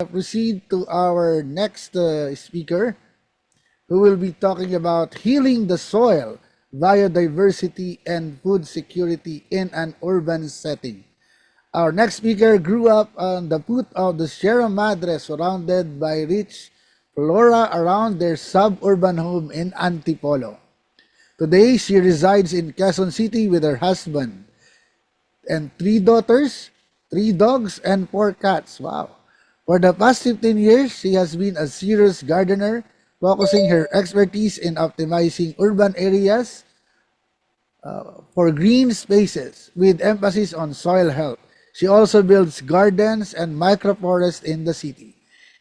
proceed to our next speaker, who will be talking about healing the soil, biodiversity, and food security in an urban setting. Our next speaker grew up on the foot of the Sierra Madre, surrounded by rich flora around their suburban home in Antipolo. Today, she resides in Quezon City with her husband and three daughters, three dogs, and four cats. Wow. For the past 15 years, she has been a serious gardener, focusing her expertise in optimizing urban areas for green spaces with emphasis on soil health. She also builds gardens and microforests in the city.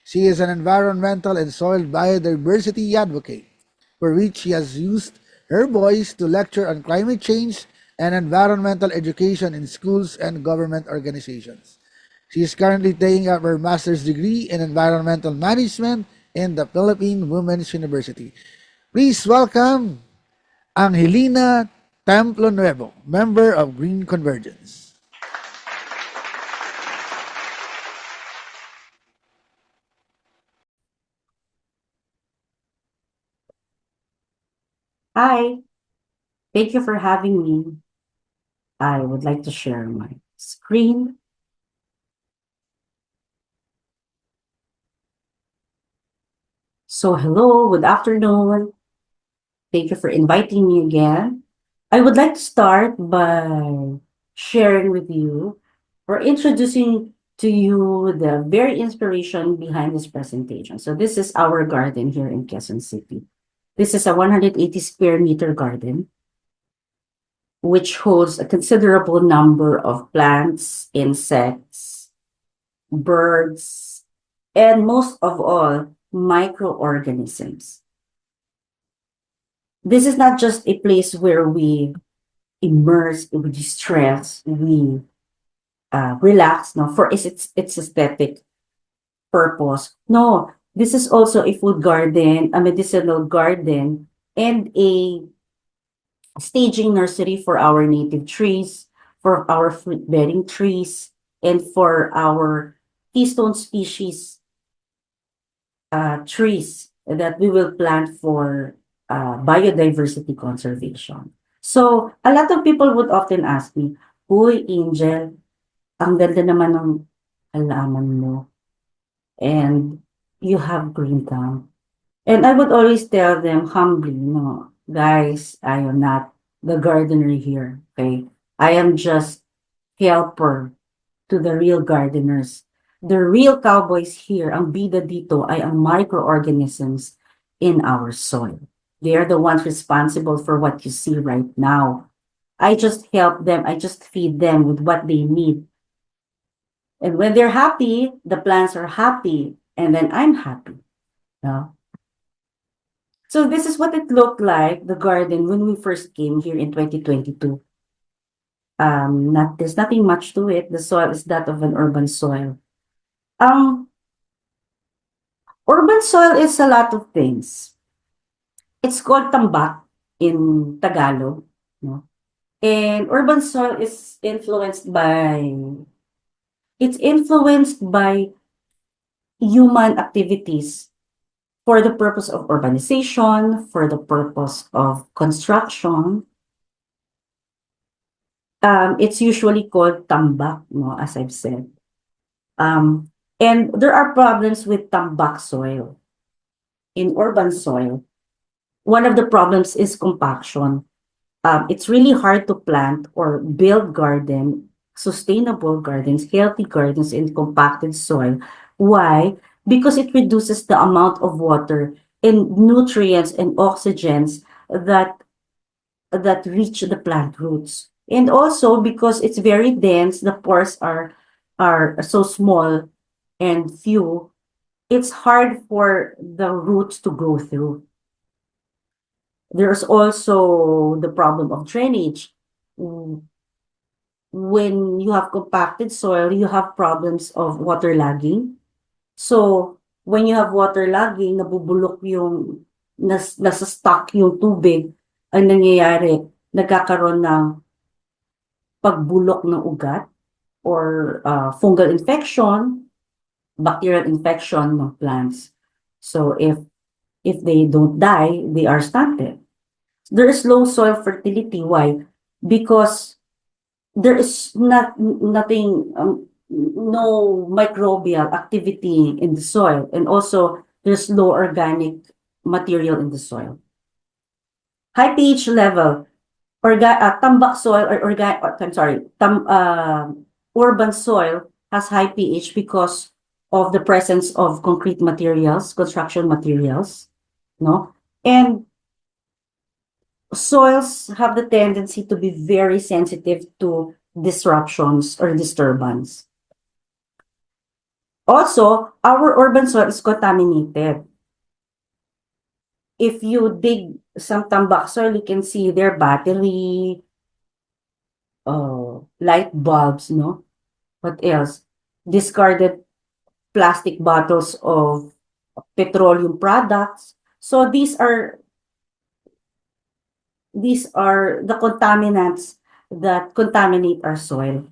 She is an environmental and soil biodiversity advocate, for which she has used her voice to lecture on climate change and environmental education in schools and government organizations. She is currently taking up her master's degree in environmental management in the Philippine Women's University. Please welcome Angelina Templonuevo, member of Green Convergence. Hi, thank you for having me. I would like to share my screen. So, hello, good afternoon. Thank you for inviting me again. I would like to start by sharing with you or introducing to you the very inspiration behind this presentation. So, this is our garden here in Quezon City. This is a 180 square meter garden, which holds a considerable number of plants, insects, birds, and most of all, microorganisms. This is not just a place where we immerse, we distress, we relax, no, for its aesthetic purpose. No, this is also a food garden, a medicinal garden, and a staging nursery for our native trees, for our fruit bearing trees, and for our keystone species trees that we will plant for biodiversity conservation. So, a lot of people would often ask me, Uy, Angel, ang ganda naman ng halaman mo and you have green thumb. And I would always tell them humbly, no, guys, I am not the gardener here, okay? I am just helper to the real gardeners. The real cowboys here, ang bida dito ay ang microorganisms in our soil. They are the ones responsible for what you see right now. I just help them, I just feed them with what they need. And when they're happy, the plants are happy, and then I'm happy. No? So this is what it looked like, the garden, when we first came here in 2022. There's nothing much to it. The soil is that of an urban soil. Um, Urban soil is a lot of things. It's called tambak in Tagalog, no? And urban soil is influenced by human activities for the purpose of urbanization, for the purpose of construction. It's usually called tambak, no, as I've said. And there are problems with tambak soil in urban soil. One of the problems is compaction. It's really hard to plant or build sustainable gardens, healthy gardens in compacted soil. Why? Because it reduces the amount of water and nutrients and oxygens that reach the plant roots. And also because it's very dense, the pores are so small and few, it's hard for the roots to grow through. There's also the problem of drainage. When you have compacted soil, you have problems of waterlogging. So, when you have waterlogging, nabubulok nasa stuck yung tubig, ang nangyayari, nagkakaroon ng pagbulok ng ugat or fungal infection, bacterial infection ng plants. So if they don't die, they are stunted. There is low soil fertility. Why? Because there is nothing, no microbial activity in the soil, and also there's low organic material in the soil. High pH level, tambak soil or I'm sorry, urban soil has high pH because of the presence of concrete materials, construction materials, no? And soils have the tendency to be very sensitive to disruptions or disturbance. Also, our urban soil is contaminated. If you dig some tambak soil, you can see their battery, light bulbs, no? What else? Discarded plastic bottles of petroleum products. So these are the contaminants that contaminate our soil.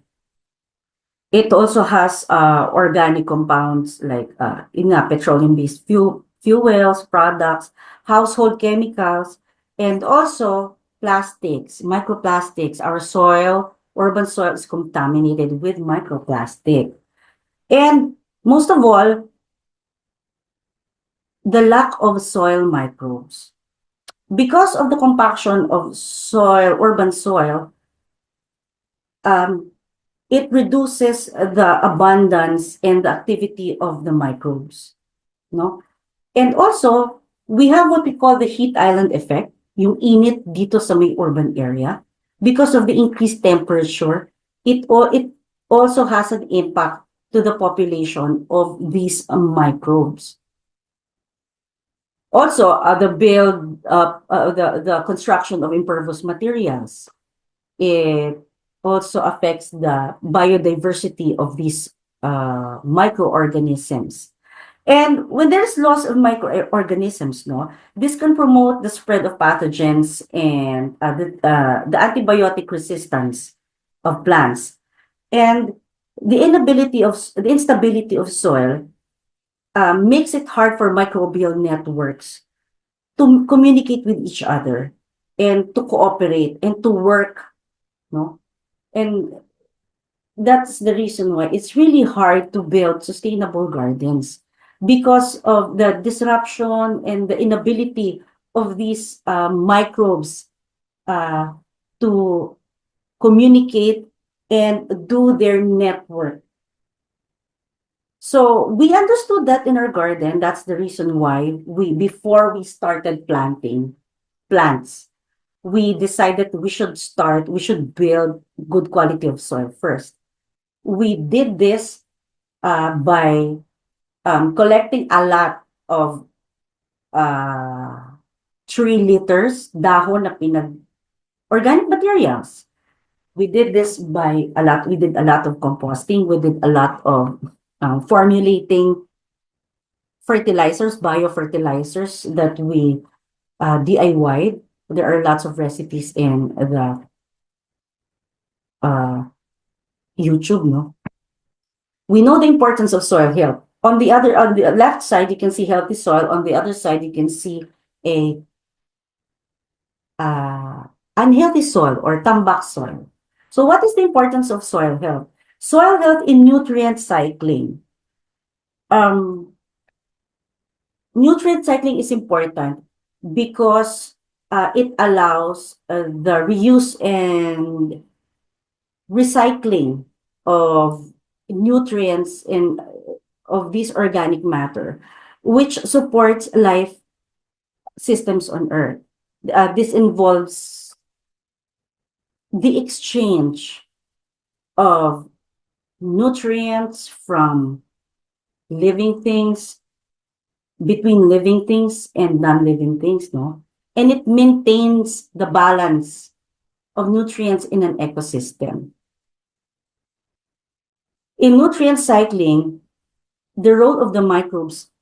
It also has organic compounds like petroleum-based fuels, products, household chemicals, and also plastics, microplastics. Our urban soil is contaminated with microplastic. And most of all, the lack of soil microbes. Because of the compaction of urban soil, it reduces the abundance and the activity of the microbes, no? And also, we have what we call the heat island effect, yung init dito sa may urban area. Because of the increased temperature, it also has an impact to the population of these microbes. Also, the construction of impervious materials, it also affects the biodiversity of these microorganisms. And when there's loss of microorganisms, no, this can promote the spread of pathogens and the antibiotic resistance of plants. And the instability of soil makes it hard for microbial networks to communicate with each other and to cooperate and to work, no? And that's the reason why it's really hard to build sustainable gardens, because of the disruption and the inability of these microbes to communicate and do their network. So we understood that in our garden. That's the reason why before we started planting plants, we decided we should build good quality of soil first. We did this by collecting a lot of tree litters, dahon na organic materials. We did this by a lot. We did a lot of composting. We did a lot of formulating biofertilizers that we DIY'd. There are lots of recipes in the YouTube, no? We know the importance of soil health. On the left side, you can see healthy soil. On the other side, you can see a unhealthy soil or tambak soil. So what is the importance of soil health? Soil health in nutrient cycling. Nutrient cycling is important because it allows the reuse and recycling of nutrients and of this organic matter, which supports life systems on Earth. This involves the exchange of nutrients from living things, between living things and non-living things, no? And it maintains the balance of nutrients in an ecosystem. In nutrient cycling, the role of the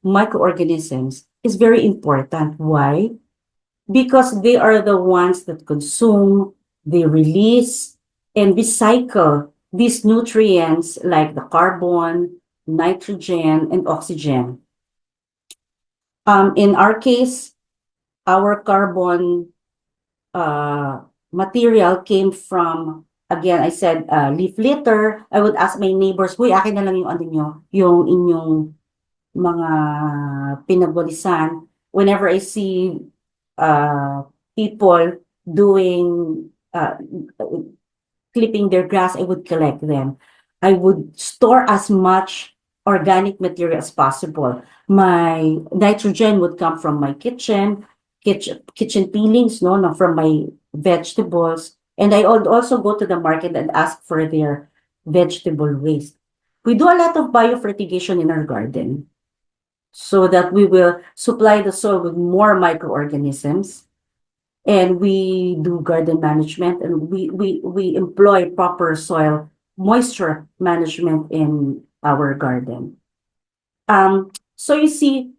microorganisms, is very important. Why? Because they are the ones that consume, they release, and recycle these nutrients like the carbon, nitrogen, and oxygen. In our case, our carbon material came from, again, I said, leaf litter. I would ask my neighbors, "Huy, akin na lang yung ano nyo, yung inyong mga pinagwalisan." Whenever I see people doing, clipping their grass, I would collect them. I would store as much organic material as possible. My nitrogen would come from my kitchen peelings, no, from my vegetables. And I would also go to the market and ask for their vegetable waste. We do a lot of biofertigation in our garden so that we will supply the soil with more microorganisms, and we do garden management, and we employ proper soil moisture management in our garden. So you see,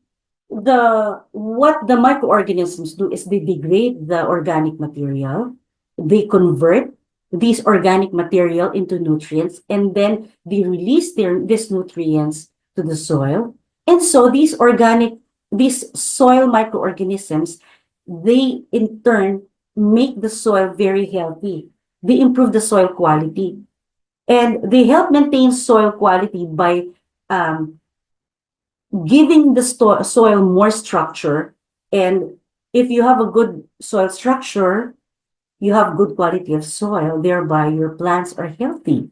what the microorganisms do is they degrade the organic material, they convert these organic material into nutrients, and then they release these nutrients to the soil. And so these soil microorganisms, they in turn make the soil very healthy. They improve the soil quality, and they help maintain soil quality by um, giving the soil more structure. And if you have a good soil structure, you have good quality of soil, thereby your plants are healthy.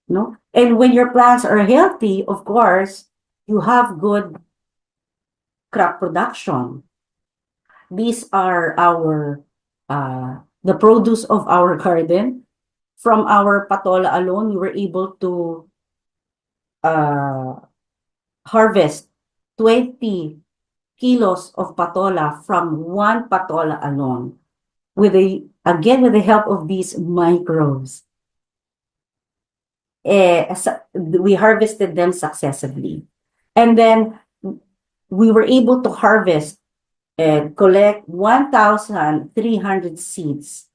No? And when your plants are healthy, of course, you have good crop production. These are our the produce of our garden. From our patola alone, we were able to uh, harvest 20 kilos of patola from one patola alone, with the help of these microbes. We harvested them successively, and then we were able to harvest and collect 1,300 seeds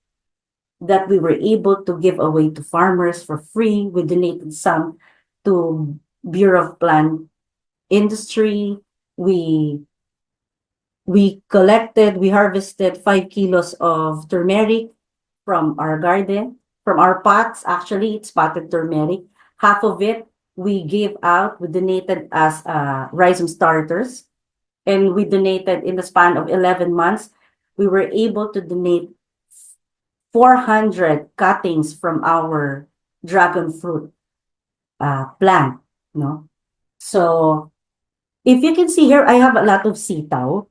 that we were able to give away to farmers for free. We donated some to Bureau of Plant Industry. We we harvested 5 kilos of turmeric from our garden, from our pots. Actually, it's potted turmeric. Half of it we gave out, we donated as rhizome starters. And we donated in the span of 11 months, we were able to donate 400 cuttings from our dragon fruit plant. No? So, if you can see here, I have a lot of sitaw.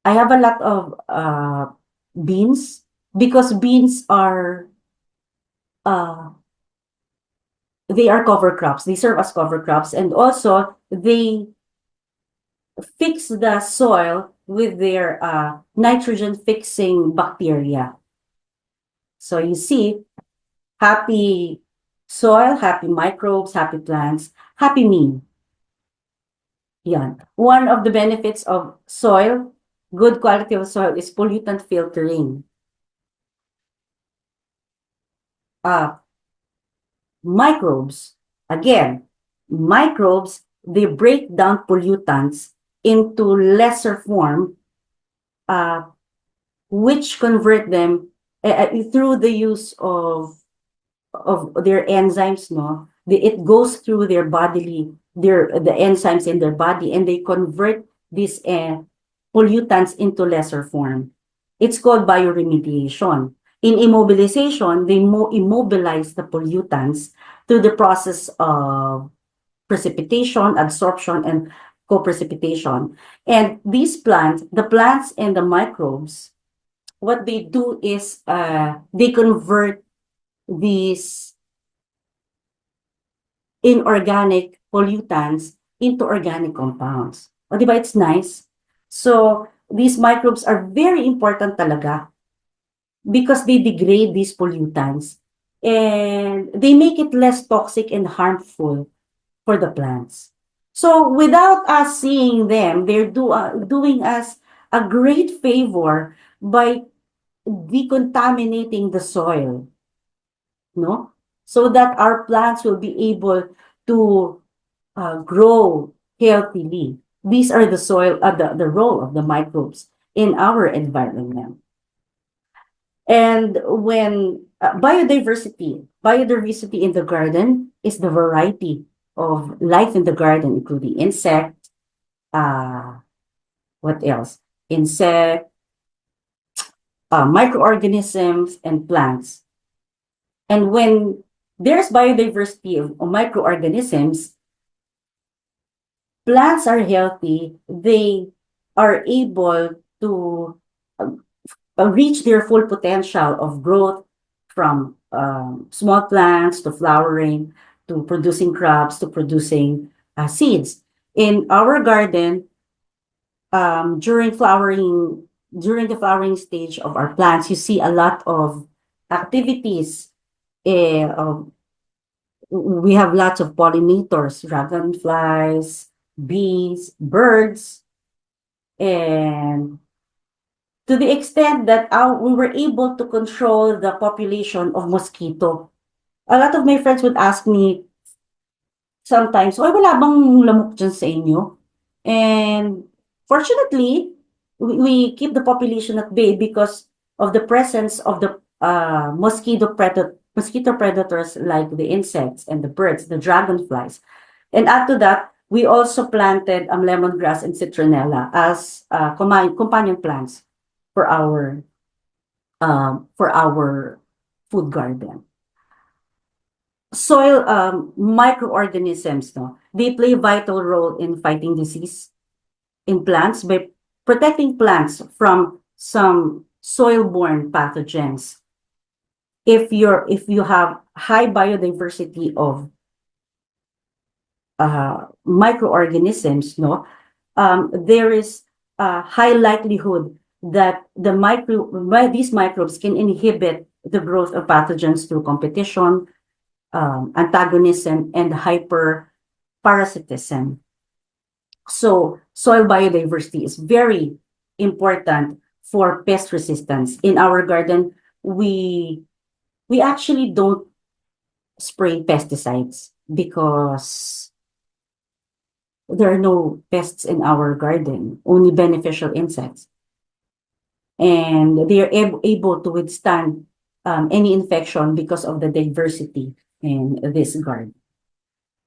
I have a lot of beans, because beans are uh, they are cover crops. They serve as cover crops, and also they fix the soil with their nitrogen fixing bacteria. So you see, happy soil, happy microbes, happy plants, happy me. Yan. One of the benefits of soil, good quality of soil, is pollutant filtering. Microbes, again, microbes, they break down pollutants into lesser form, which convert them through the use of their enzymes, no? It goes through their bodily, the enzymes in their body, and they convert these pollutants into lesser form. It's called bioremediation. In immobilization, they immobilize the pollutants through the process of precipitation, absorption, and co-precipitation. And these plants, the plants and the microbes, what they do is they convert these inorganic pollutants into organic compounds. O, di ba, it's nice? So, these microbes are very important talaga because they degrade these pollutants and they make it less toxic and harmful for the plants. So, without us seeing them, they're doing us a great favor by decontaminating the soil, no? So that our plants will be able to grow healthily. These are the the role of the microbes in our environment. And when biodiversity in the garden is the variety of life in the garden, including insect, uh, what else? Insect, microorganisms, and plants. And when there's biodiversity of microorganisms, plants are healthy, they are able to uh, reach their full potential of growth from small plants to flowering to producing crops to producing seeds. In our garden, during the flowering stage of our plants, you see a lot of activities. Eh, of we have lots of pollinators, dragonflies, bees, birds, and to the extent that we were able to control the population of mosquito. A lot of my friends would ask me sometimes, "Oy, wala bang lamok dyan sa inyo?" And fortunately, we keep the population at bay because of the presence of the mosquito predators like the insects and the birds, the dragonflies. And add to that, we also planted lemongrass and citronella as companion plants for our food garden. Soil microorganisms, no, they play a vital role in fighting disease in plants by protecting plants from some soil-borne pathogens. If you have high biodiversity of microorganisms, no, there is a high likelihood that these microbes can inhibit the growth of pathogens through competition, antagonism, and hyperparasitism. So soil biodiversity is very important for pest resistance. In our garden, we actually don't spray pesticides because there are no pests in our garden, only beneficial insects. And they are able to withstand any infection because of the diversity in this garden.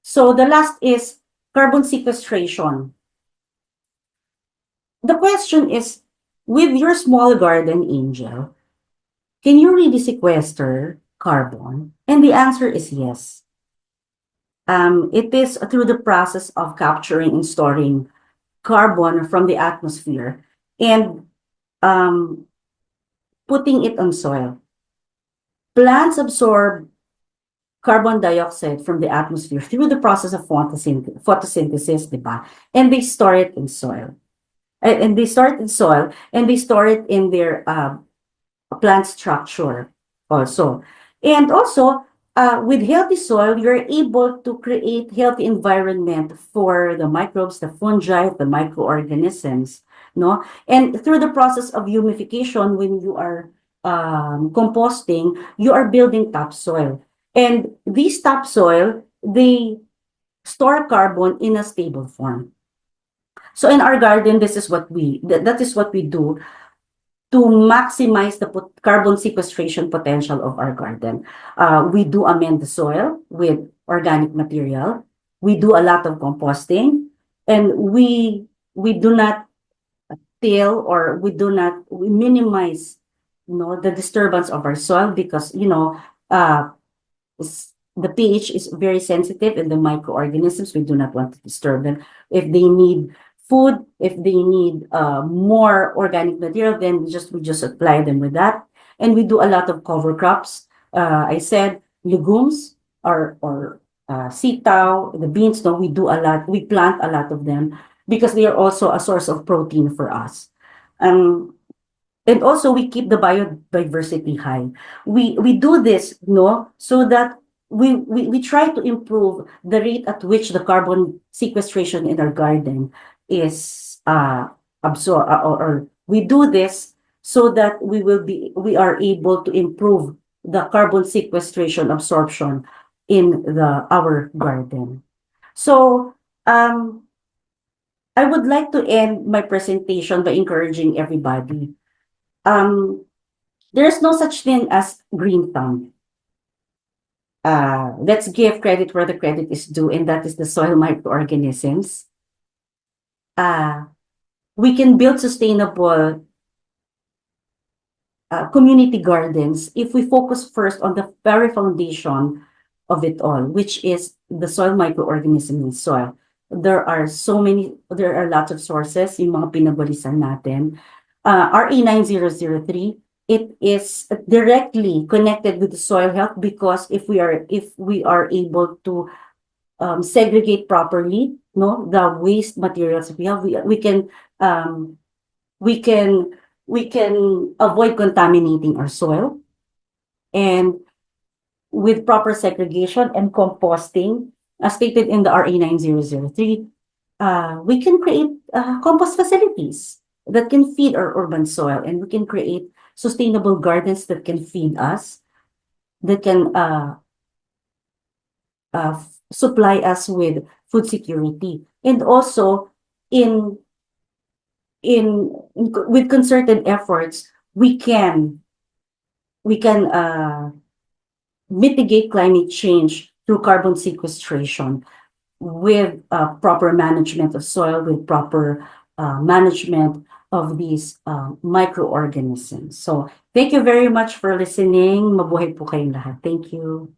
So the last is carbon sequestration. The question is, with your small garden, Angel, can you really sequester carbon? And the answer is yes. It is through the process of capturing and storing carbon from the atmosphere and um, putting it on soil. Plants absorb carbon dioxide from the atmosphere through the process of photosynthesis, diba? And they store it in soil. And they store it in soil, and they store it in their plant structure also. And also, with healthy soil, you're able to create healthy environment for the microbes, the fungi, the microorganisms, no? And through the process of humification, when you are composting, you are building topsoil. And these topsoil, they store carbon in a stable form. So in our garden, this is what that is what we do to maximize the carbon sequestration potential of our garden. We do amend the soil with organic material. We do a lot of composting, and we do not till, or we minimize, the disturbance of our soil because, the pH is very sensitive, and the microorganisms, we do not want to disturb them. If they need food, if they need more organic material, then we just apply them with that. And we do a lot of cover crops. I said legumes or sitaw, the beans. No, we do a lot. We plant a lot of them because they are also a source of protein for us. And also we keep the biodiversity high. We do this, no, so that we try to improve the rate at which the carbon sequestration in our garden is absorbed, or we do this so that we are able to improve the carbon sequestration absorption in our garden. So, um, I would like to end my presentation by encouraging everybody. Um, there's no such thing as green thumb. Let's give credit where the credit is due, and that is the soil microorganisms. Uh, we can build sustainable community gardens if we focus first on the very foundation of it all, which is the soil microorganism in soil. There are lots of sources, yung mga pinabalisan natin. RE 9003, it is directly connected with the soil health because if we are able to segregate properly, no, the waste materials we have, um, we can we can avoid contaminating our soil, and with proper segregation and composting, as stated in the RA 9003, we can create compost facilities that can feed our urban soil, and we can create sustainable gardens that can feed us, that can supply us with food security, and also in with concerted efforts, we can mitigate climate change through carbon sequestration with proper management of soil, with proper management of these microorganisms. So, thank you very much for listening. Mabuhay po kayong lahat. Thank you.